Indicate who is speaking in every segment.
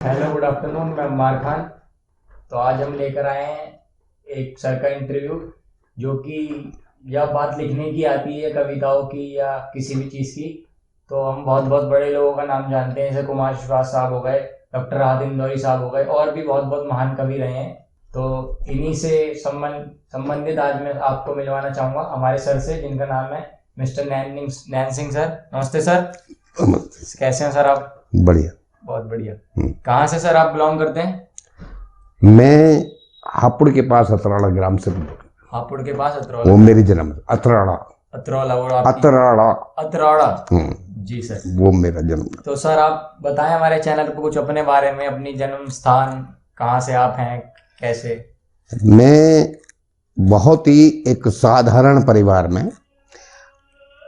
Speaker 1: Hello, good afternoon. मैं उमर खान। तो आज हम लेकर आए हैं एक सर का इंटरव्यू, जो कि या बात लिखने की आती है, कविताओं की या किसी भी चीज़ की। तो हम बहुत बहुत बड़े लोगों का नाम जानते हैं, जैसे कुमार विश्वास साहब हो गए, डॉक्टर राहत इंदौरी साहब हो गए, और भी बहुत बहुत महान कवि रहे हैं। तो इन्हीं से संबंधित आज मैं आपको मिलवाना चाहूँगा हमारे सर से, जिनका नाम है मिस्टर नैन सिंह सर। नमस्ते सर। कैसे हैं सर आप?
Speaker 2: बढ़िया।
Speaker 1: बहुत बढ़िया। कहाँ से सर आप बिलोंग करते हैं?
Speaker 2: मैं हापुड़ के पास अतराड़ा ग्राम से।
Speaker 1: हापुड़ के पास अतरौला?
Speaker 2: वो मेरी जन्म अतराड़ा।
Speaker 1: अतरौला वो
Speaker 2: अतराड़ा।
Speaker 1: अतराड़ा। जी सर।
Speaker 2: वो मेरा जन्म।
Speaker 1: तो सर आप बताएं हमारे चैनल पर कुछ अपने बारे में, अपनी जन्म स्थान, कहाँ से आप हैं, कैसे?
Speaker 2: मैं बहुत ही एक साधारण परिवार में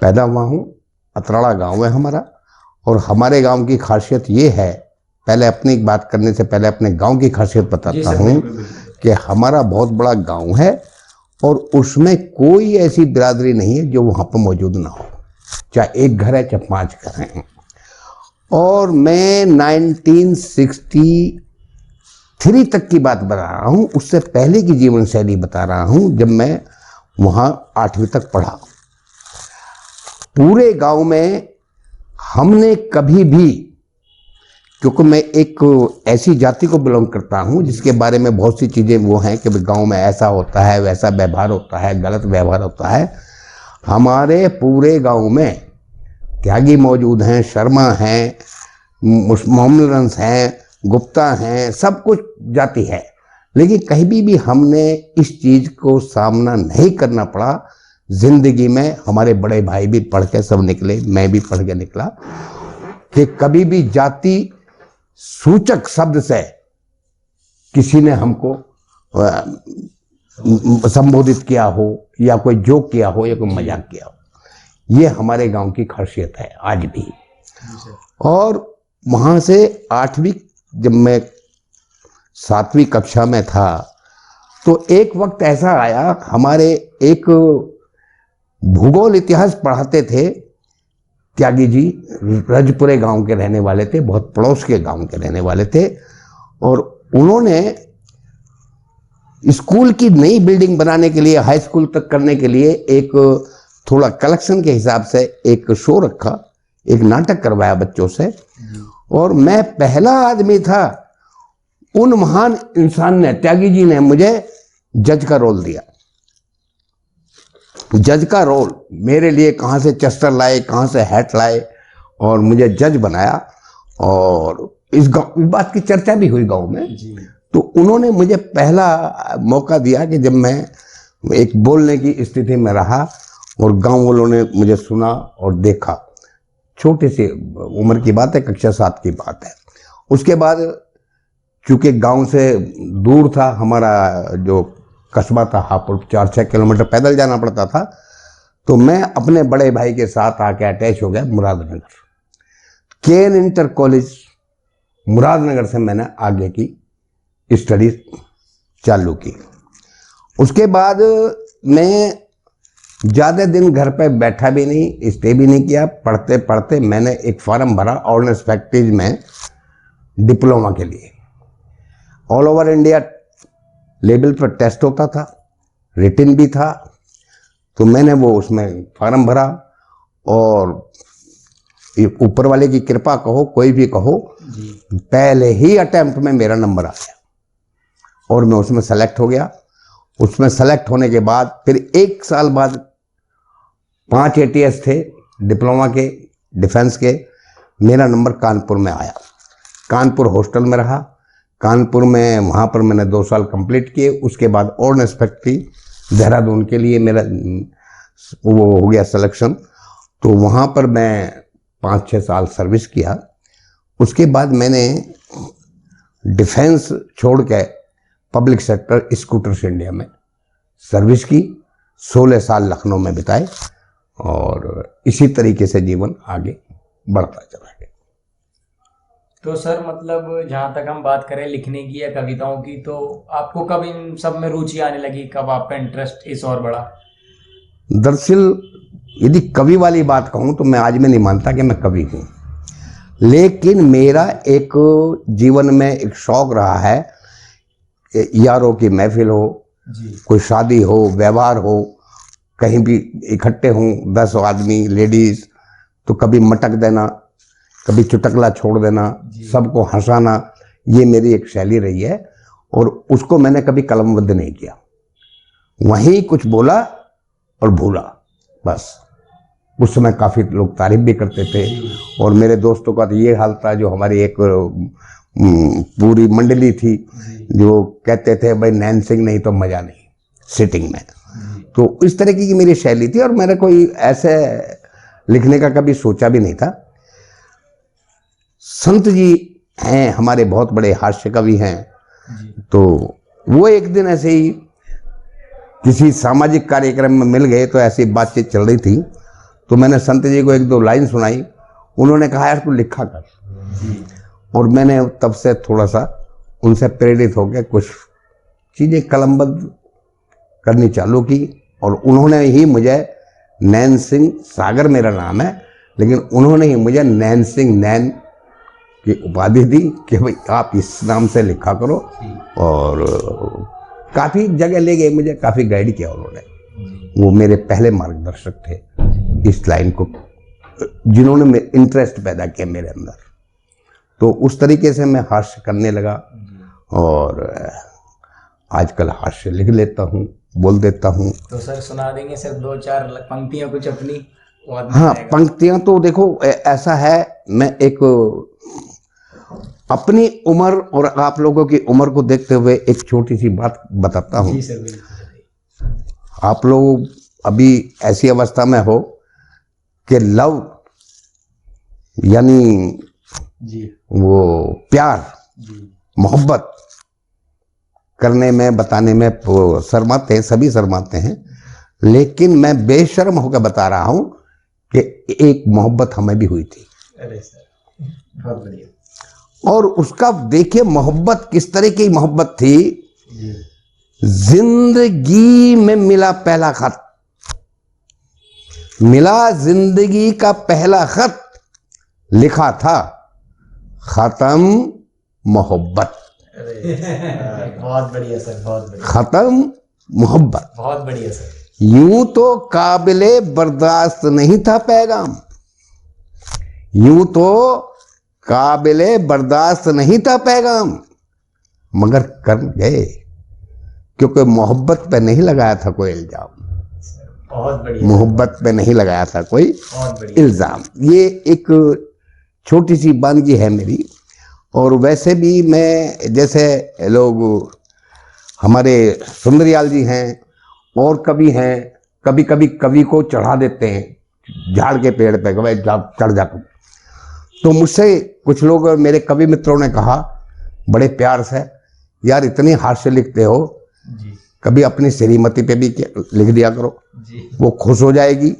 Speaker 2: पैदा हुआ हूँ। अतराड़ा गांव है हमारा, और हमारे गांव की खासियत ये है, पहले अपनी बात करने से पहले अपने गांव की खासियत बताता हूँ कि हमारा बहुत बड़ा गांव है और उसमें कोई ऐसी बिरादरी नहीं है जो वहाँ पर मौजूद ना हो, चाहे एक घर है चाहे 5 घर हैं। और मैं 1963 तक की बात बता रहा हूँ, उससे पहले की जीवन शैली बता रहा हूँ, जब मैं वहाँ 8वीं तक पढ़ा। पूरे गांव में हमने कभी भी, क्योंकि मैं एक ऐसी जाति को बिलोंग करता हूं जिसके बारे में बहुत सी चीज़ें वो हैं कि गांव में ऐसा होता है, वैसा व्यवहार होता है, गलत व्यवहार होता है। हमारे पूरे गांव में त्यागी मौजूद हैं, शर्मा हैं, मोहम्मदन हैं, गुप्ता हैं, सब कुछ जाति है, लेकिन कहीं भी हमने इस चीज़ को सामना नहीं करना पड़ा। जिंदगी में हमारे बड़े भाई भी पढ़ के सब निकले, मैं भी पढ़ के निकला, कि कभी भी जाति सूचक शब्द से किसी ने हमको संबोधित किया हो, या कोई जोक किया हो, या कोई मजाक किया हो। ये हमारे गांव की खासियत है आज भी। और वहां से 8वीं, जब मैं 7वीं कक्षा में था, तो एक वक्त ऐसा आया, हमारे एक भूगोल इतिहास पढ़ाते थे त्यागी जी, रजपुरे गांव के रहने वाले थे, बहुत पड़ोस के गांव के रहने वाले थे, और उन्होंने स्कूल की नई बिल्डिंग बनाने के लिए, हाई स्कूल तक करने के लिए, एक थोड़ा कलेक्शन के हिसाब से एक शो रखा, एक नाटक करवाया बच्चों से। और मैं पहला आदमी था, उन महान इंसान ने, त्यागी जी ने, मुझे जज का रोल दिया। जज का रोल मेरे लिए कहाँ से चेस्टर लाए, कहाँ से हैट लाए, और मुझे जज बनाया। और इस बात की चर्चा भी हुई गांव में। तो उन्होंने मुझे पहला मौका दिया कि जब मैं एक बोलने की स्थिति में रहा, और गांव वालों ने मुझे सुना और देखा। छोटी सी उम्र की बात है, कक्षा 7 की बात है। उसके बाद चूंकि गांव से दूर था, हमारा जो कस्बा था हापुड़, 4-6 किलोमीटर पैदल जाना पड़ता था, तो मैं अपने बड़े भाई के साथ आके अटैच हो गया Muradnagar. KN inter college Muradnagar से मैंने आगे की स्टडी चालू की। उसके बाद मैं ज़्यादा दिन घर पे बैठा भी नहीं, स्टे भी नहीं किया। पढ़ते पढ़ते मैंने एक फॉर्म भरा ऑर्डिनेंस फैक्ट्रीज में डिप्लोमा के लिए। ऑल ओवर इंडिया लेवल पर टेस्ट होता था, रिटन भी था, तो मैंने वो उसमें फॉर्म भरा, और ऊपर वाले की कृपा कहो, कोई भी कहो, पहले ही अटेम्प्ट में मेरा नंबर आ गया और मैं उसमें सेलेक्ट हो गया। उसमें सेलेक्ट होने के बाद फिर 1 साल बाद 5 ATS थे डिप्लोमा के, डिफेंस के। मेरा नंबर कानपुर में आया। कानपुर हॉस्टल में रहा, कानपुर में, वहाँ पर मैंने 2 साल कंप्लीट किए। उसके बाद ऑर्डिनेंस फैक्ट्री देहरादून के लिए मेरा वो हो गया सिलेक्शन, तो वहाँ पर मैं 5-6 साल सर्विस किया। उसके बाद मैंने डिफेंस छोड़ के पब्लिक सेक्टर स्कूटर्स इंडिया में सर्विस की। 16 साल लखनऊ में बिताए, और इसी तरीके से जीवन आगे बढ़ता चला गया।
Speaker 1: तो सर मतलब जहाँ तक हम बात करें लिखने की या कविताओं की, तो आपको कब इन सब में रुचि आने लगी, कब आपका इंटरेस्ट इस और बढ़ा?
Speaker 2: दरअसल यदि कवि वाली बात कहूँ तो मैं आज में नहीं मानता कि मैं कवि हूँ, लेकिन मेरा एक जीवन में एक शौक रहा है कि यारों की महफिल हो, कोई शादी हो, व्यवहार हो, कहीं भी इकट्ठे हों 10 आदमी लेडीज, तो कभी मटक देना, कभी चुटकला छोड़ देना, सबको हंसाना, ये मेरी एक शैली रही है और उसको मैंने कभी कलमबद्ध नहीं किया। वहीं कुछ बोला और भूला बस। उस समय काफ़ी लोग तारीफ भी करते थे और मेरे दोस्तों का तो ये हाल था, जो हमारी एक पूरी मंडली थी जो कहते थे भाई नैन सिंह नहीं तो मज़ा नहीं सिटिंग में। तो इस तरीके की मेरी शैली थी और मैंने कोई ऐसे लिखने का कभी सोचा भी नहीं था। संत जी हैं हमारे, बहुत बड़े हास्य कवि हैं, तो वो एक दिन ऐसे ही किसी सामाजिक कार्यक्रम में मिल गए, तो ऐसी बातचीत चल रही थी, तो मैंने संत जी को 1-2 लाइन सुनाई। उन्होंने कहा यार तू लिखा कर, और मैंने तब से थोड़ा सा उनसे प्रेरित होकर कुछ चीज़ें कलमबद्ध करनी चालू की और उन्होंने ही मुझे नैन सिंह, सागर मेरा नाम है, लेकिन उन्होंने ही मुझे नैन सिंह नैन की उपाधि दी कि भाई आप इस नाम से लिखा करो। और काफ़ी जगह ले गए मुझे, काफ़ी गाइड किया उन्होंने। वो मेरे पहले मार्गदर्शक थे इस लाइन को, जिन्होंने इंटरेस्ट पैदा किया मेरे अंदर। तो उस तरीके से मैं हास्य करने लगा और आजकल हास्य लिख लेता हूँ, बोल देता हूँ।
Speaker 1: तो सर सुना देंगे सर 2-4 पंक्तियाँ कुछ अपनी?
Speaker 2: हाँ, पंक्तियाँ तो देखो ऐसा है, मैं एक अपनी उम्र और आप लोगों की उम्र को देखते हुए एक छोटी सी बात बताता हूँ।
Speaker 1: जी सर।
Speaker 2: आप लोग अभी ऐसी अवस्था में हो कि लव यानी
Speaker 1: जी
Speaker 2: वो प्यार, मोहब्बत करने में, बताने में शर्माते हैं, सभी शर्माते हैं, लेकिन मैं बेशर्म होकर बता रहा हूं कि एक मोहब्बत हमें भी हुई थी।
Speaker 1: अरे सर बहुत बढ़िया।
Speaker 2: और उसका देखिए मोहब्बत किस तरह की मोहब्बत थी। जिंदगी में मिला पहला खत, मिला जिंदगी का पहला खत, लिखा था खत्म मोहब्बत।
Speaker 1: बहुत बढ़िया सर, बहुत बढ़िया।
Speaker 2: खत्म मोहब्बत,
Speaker 1: बहुत बढ़िया सर।
Speaker 2: यूं तो काबिले बर्दाश्त नहीं था पैगाम, यूं तो काबिले बर्दाश्त नहीं था पैगाम, मगर कर गए क्योंकि मोहब्बत पे नहीं लगाया था कोई इल्जाम।
Speaker 1: बहुत बढ़िया।
Speaker 2: मोहब्बत पे नहीं लगाया था कोई इल्जाम। ये एक छोटी सी वानगी है मेरी। और वैसे भी मैं, जैसे लोग हमारे सुंदरयाल जी हैं और कवि हैं, कभी कभी कवि को चढ़ा देते हैं झाड़ के पेड़ पे, भाई चढ़ जा। तो मुझसे कुछ लोग, मेरे कवि मित्रों ने कहा बड़े प्यार से, यार इतनी हास्य लिखते हो, कभी अपनी श्रीमती पे भी लिख दिया करो, वो खुश हो जाएगी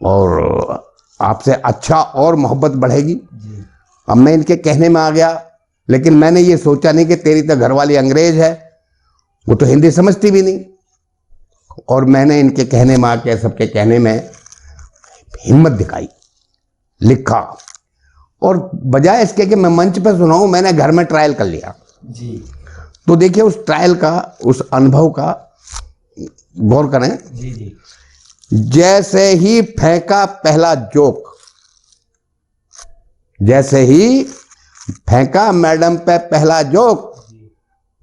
Speaker 2: और आपसे अच्छा और मोहब्बत बढ़ेगी। अब मैं इनके कहने में आ गया, लेकिन मैंने ये सोचा नहीं कि तेरी तो घरवाली अंग्रेज है, वो तो हिंदी समझती भी नहीं। और मैंने इनके कहने में आके, सबके कहने में हिम्मत दिखाई, लिखा। और बजाय इसके कि मैं मंच पर सुनाऊं, मैंने घर में ट्रायल कर लिया
Speaker 1: जी।
Speaker 2: तो देखिए उस ट्रायल का, उस अनुभव का गौर करें।
Speaker 1: जी जी।
Speaker 2: जैसे ही फेंका पहला जोक, जैसे ही फेंका मैडम पे पहला जोक,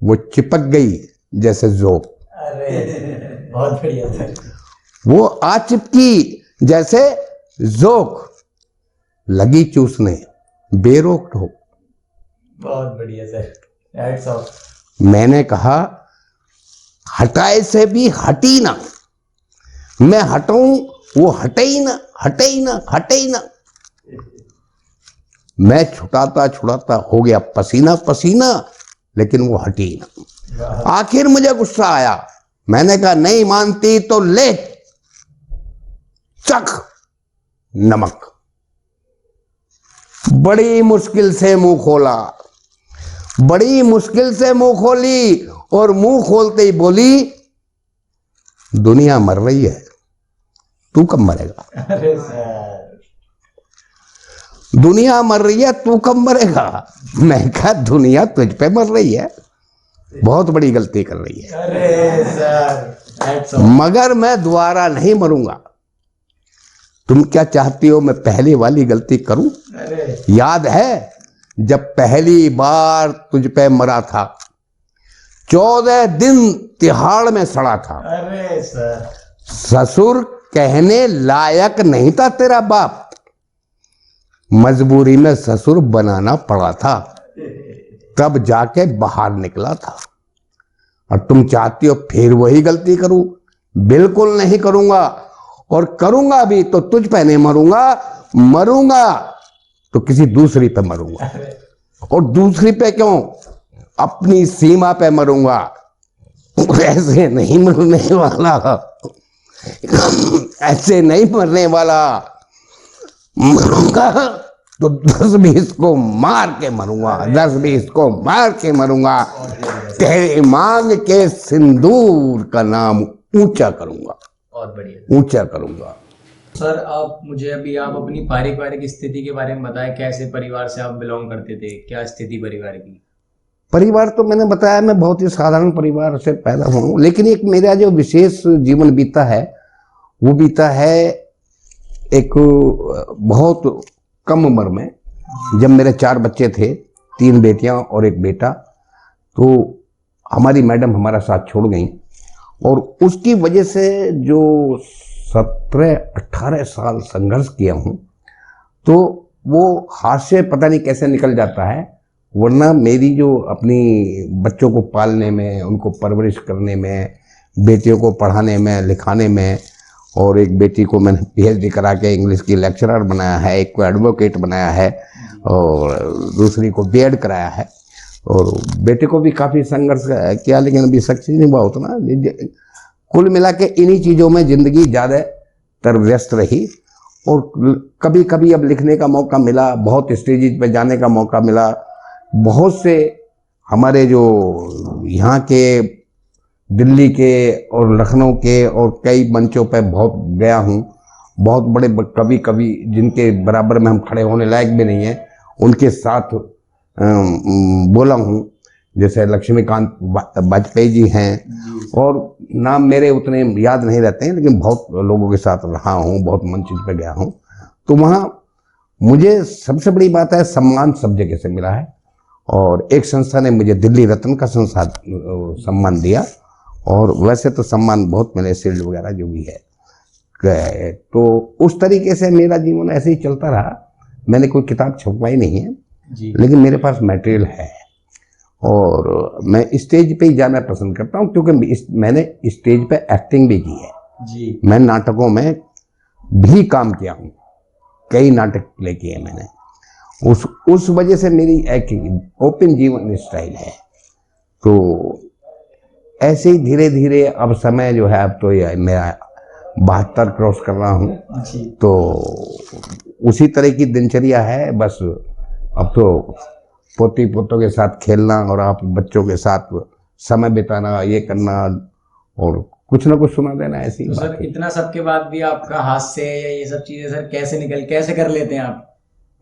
Speaker 2: वो चिपक गई जैसे जोक।
Speaker 1: अरे बहुत बढ़िया सर।
Speaker 2: वो आ चिपकी जैसे जोक, लगी चूसने बेरोक ठोक।
Speaker 1: बहुत बढ़िया सर, हैट्स ऑफ।
Speaker 2: मैंने कहा हटाए से भी हटी ना, मैं हटाऊं वो हटे ही ना, हटे ही ना, हटे ही ना। मैं छुटाता छुटाता हो गया पसीना पसीना, लेकिन वो हटी ही ना। आखिर मुझे गुस्सा आया, मैंने कहा नहीं मानती तो ले चख नमक। बड़ी मुश्किल से मुंह खोला, बड़ी मुश्किल से मुंह खोली, और मुंह खोलते ही बोली दुनिया मर रही है, तू कब मरेगा।
Speaker 1: अरे सर।
Speaker 2: दुनिया मर रही है, तू कब मरेगा? मैं कहा दुनिया तुझ पे मर रही है, बहुत बड़ी गलती कर रही है।
Speaker 1: अरे सर,
Speaker 2: मगर मैं दोबारा नहीं मरूंगा। तुम क्या चाहती हो मैं पहली वाली गलती करूं? याद है जब पहली बार तुझ पे मरा था, 14 दिन तिहाड़ में सड़ा था।
Speaker 1: अरे सर,
Speaker 2: ससुर कहने लायक नहीं था तेरा बाप, मजबूरी में ससुर बनाना पड़ा था, तब जाके बाहर निकला था। और तुम चाहती हो फिर वही गलती करूं? बिल्कुल नहीं करूंगा, और करूंगा भी तो तुझ पे नहीं मरूंगा, मरूंगा तो किसी दूसरी पे मरूंगा। और दूसरी पे क्यों? अपनी सीमा पे मरूंगा। ऐसे नहीं मरने वाला, ऐसे नहीं मरने वाला। मरूंगा तो 10-20 को मार के मरूंगा, 10-20 को मार के मरूंगा। तेरे मांग के सिंदूर का नाम ऊंचा करूंगा,
Speaker 1: बहुत बढ़िया।
Speaker 2: ऊंचा करूंगा।
Speaker 1: सर आप मुझे अभी आप अपनी पारिवारिक स्थिति के बारे में बताएं, कैसे परिवार से आप बिलोंग करते थे, क्या स्थिति परिवार की?
Speaker 2: परिवार तो मैंने बताया, मैं बहुत ही साधारण परिवार से पैदा हुआ हूँ, लेकिन एक मेरा जो विशेष जीवन बीता है वो बीता है एक बहुत कम उम्र में, जब मेरे 4 बच्चे थे, 3 बेटियां और 1 बेटा। तो हमारी मैडम हमारा साथ छोड़ गई, और उसकी वजह से जो 17-18 साल संघर्ष किया हूँ, तो वो हाथ से पता नहीं कैसे निकल जाता है। वरना मेरी जो अपनी बच्चों को पालने में, उनको परवरिश करने में, बेटियों को पढ़ाने में लिखाने में, और एक बेटी को मैंने PhD करा के इंग्लिश की लेक्चरर बनाया है, एक को एडवोकेट बनाया है, और दूसरी को B.Ed कराया है, और बेटे को भी काफ़ी संघर्ष किया, लेकिन अभी सक्सेस नहीं हुआ उतना। कुल मिला के इन्हीं चीज़ों में ज़िंदगी ज़्यादातर व्यस्त रही। और कभी कभी अब लिखने का मौका मिला, बहुत स्टेजेज पे जाने का मौका मिला, बहुत से हमारे जो यहाँ के, दिल्ली के और लखनऊ के और कई मंचों पे बहुत गया हूँ। बहुत बड़े कवि जिनके बराबर में हम खड़े होने लायक भी नहीं हैं, उनके साथ बोला हूँ। जैसे लक्ष्मीकांत वाजपेयी जी हैं, और नाम मेरे उतने याद नहीं रहते हैं, लेकिन बहुत लोगों के साथ रहा हूँ, बहुत मंच पे गया हूँ। तो वहाँ मुझे सबसे बड़ी बात है, सम्मान सब जगह से मिला है। और एक संस्था ने मुझे दिल्ली रत्न का सम्मान दिया, और वैसे तो सम्मान बहुत मिले, शील्ड वगैरह जो भी है। तो उस तरीके से मेरा जीवन ऐसे ही चलता रहा। मैंने कोई किताब छपवाई नहीं है
Speaker 1: जी।
Speaker 2: लेकिन मेरे पास मटेरियल है, और मैं स्टेज पे ही जाना पसंद करता हूँ, क्योंकि मैंने स्टेज पे एक्टिंग भी की है
Speaker 1: जी।
Speaker 2: मैं नाटकों में भी काम किया हूँ, कई नाटक प्ले किए मैंने। उस वजह से मेरी एक ओपन जीवन स्टाइल है। तो ऐसे ही धीरे धीरे अब समय जो है, अब तो ये मेरा 72 क्रॉस कर रहा हूँ, तो उसी तरह की दिनचर्या है। बस अब तो पोती पोतों के साथ खेलना, और आप बच्चों के साथ समय बिताना, ये करना, और कुछ ना कुछ सुना देना, ऐसी
Speaker 1: तो सर इतना सबके बाद भी आपका हाथ से ये सब चीजें सर कैसे कर लेते हैं आप?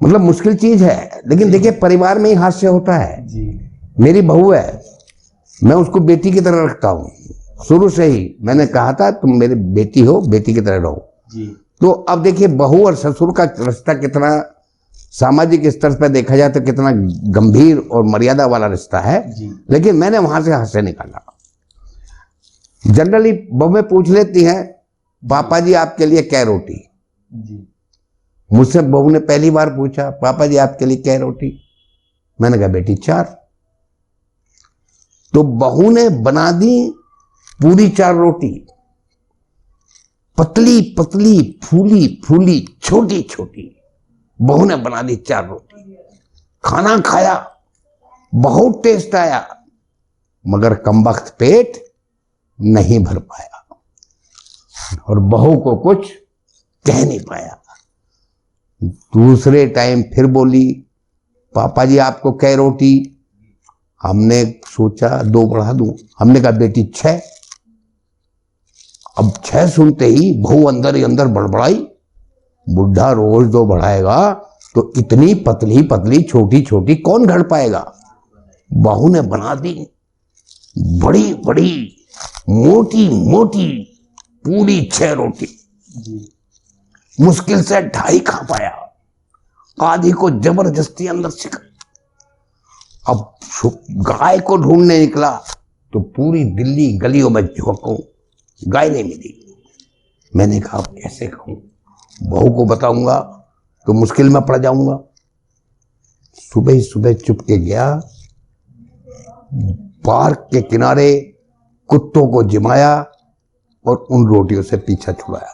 Speaker 2: मतलब मुश्किल चीज है, लेकिन देखिए परिवार में ही हास्य होता है
Speaker 1: जी।
Speaker 2: मेरी बहू है, मैं उसको बेटी की तरह रखता हूँ। शुरू से ही मैंने कहा था तुम मेरी बेटी हो, बेटी की तरह रहो
Speaker 1: जी।
Speaker 2: तो अब देखिए बहू और ससुर का रिश्ता कितना सामाजिक स्तर पर देखा जाए तो कितना गंभीर और मर्यादा वाला रिश्ता है
Speaker 1: जी।
Speaker 2: लेकिन मैंने वहां से हास्य निकाला। जनरली बहुएं पूछ लेती हैं पापा जी आपके लिए क्या रोटी
Speaker 1: जी।
Speaker 2: मुझसे बहू ने पहली बार पूछा पापा जी आपके लिए क्या रोटी, मैंने कहा बेटी 4। तो बहू ने बना दी पूरी 4 रोटी, पतली पतली फूली फूली छोटी छोटी, बहू ने बना दी 4 रोटी। खाना खाया, बहुत टेस्ट आया, मगर कमबख्त पेट नहीं भर पाया और बहू को कुछ कह नहीं पाया। दूसरे टाइम फिर बोली पापा जी आपको क्या रोटी, हमने सोचा 2 बढ़ा दूं, हमने कहा बेटी 6। अब 6 सुनते ही बहू अंदर ही अंदर बड़बड़ाई, बुढ़ा रोज 2 बढ़ाएगा तो इतनी पतली पतली छोटी छोटी कौन घड़ पाएगा। बहू ने बना दी बड़ी बड़ी मोटी मोटी पूरी 6 रोटी। मुश्किल से 2.5 खा पाया, आधी को जबरदस्ती अंदर से। अब गाय को ढूंढने निकला तो पूरी दिल्ली गलियों में झोंकूं, गाय नहीं मिली। मैंने कहा कैसे खाऊं, बहू को बताऊंगा तो मुश्किल में पड़ जाऊंगा। सुबह ही सुबह चुप के गया, पार्क के किनारे कुत्तों को जिमाया और उन रोटियों से पीछा छुड़ाया।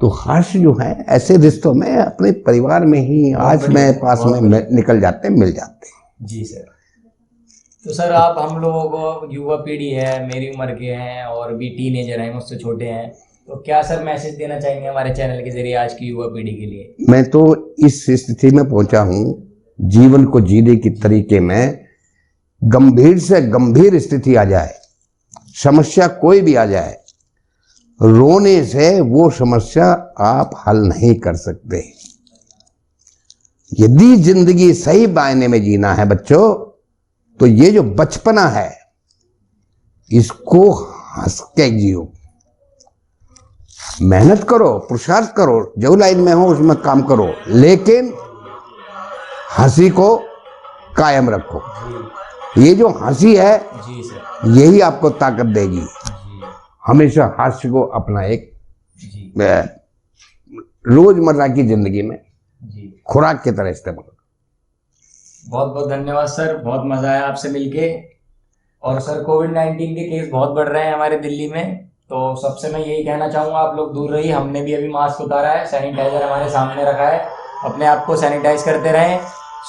Speaker 2: तो हर्ष जो है ऐसे रिश्तों में अपने परिवार में ही आज मेरे पास में निकल जाते, मिल जाते हैं।
Speaker 1: जी सर। तो सर आप हम लोगों को, युवा पीढ़ी है, मेरी उम्र के हैं और भी टीनेजर हैं, मुझसे छोटे हैं, तो क्या सर मैसेज देना चाहेंगे हमारे चैनल के जरिए आज की युवा पीढ़ी के लिए?
Speaker 2: मैं तो इस स्थिति में पहुंचा हूं, जीवन को जीने के तरीके में गंभीर से गंभीर स्थिति आ जाए, समस्या कोई भी आ जाए, रोने से वो समस्या आप हल नहीं कर सकते। यदि जिंदगी सही मायने में जीना है बच्चों, तो ये जो बचपना है इसको हंस के जियो, मेहनत करो, पुरुषार्थ करो, जो लाइन में हो उसमें काम करो, लेकिन हंसी को कायम रखो। ये जो हंसी है
Speaker 1: जी सर,
Speaker 2: यही आपको ताकत देगी। हमेशा हास्य को अपना एक रोजमर्रा की जिंदगी में खुराक की तरह इस्तेमाल।
Speaker 1: बहुत बहुत धन्यवाद सर, बहुत मजा आया आपसे मिलके। और सर कोविड-19 के केस बहुत बढ़ रहे हैं हमारे दिल्ली में, तो सबसे मैं यही कहना चाहूँगा आप लोग दूर रहिए। हमने भी अभी मास्क उतारा है, सैनिटाइजर हमारे सामने रखा है, अपने आप को सैनिटाइज करते रहें,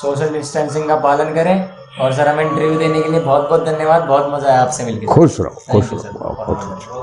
Speaker 1: सोशल डिस्टेंसिंग का पालन करें। और सर हमें इंटरव्यू देने के लिए बहुत बहुत धन्यवाद, बहुत मजा आया आपसे मिलकर।
Speaker 2: खुश रहो, खुश रहो।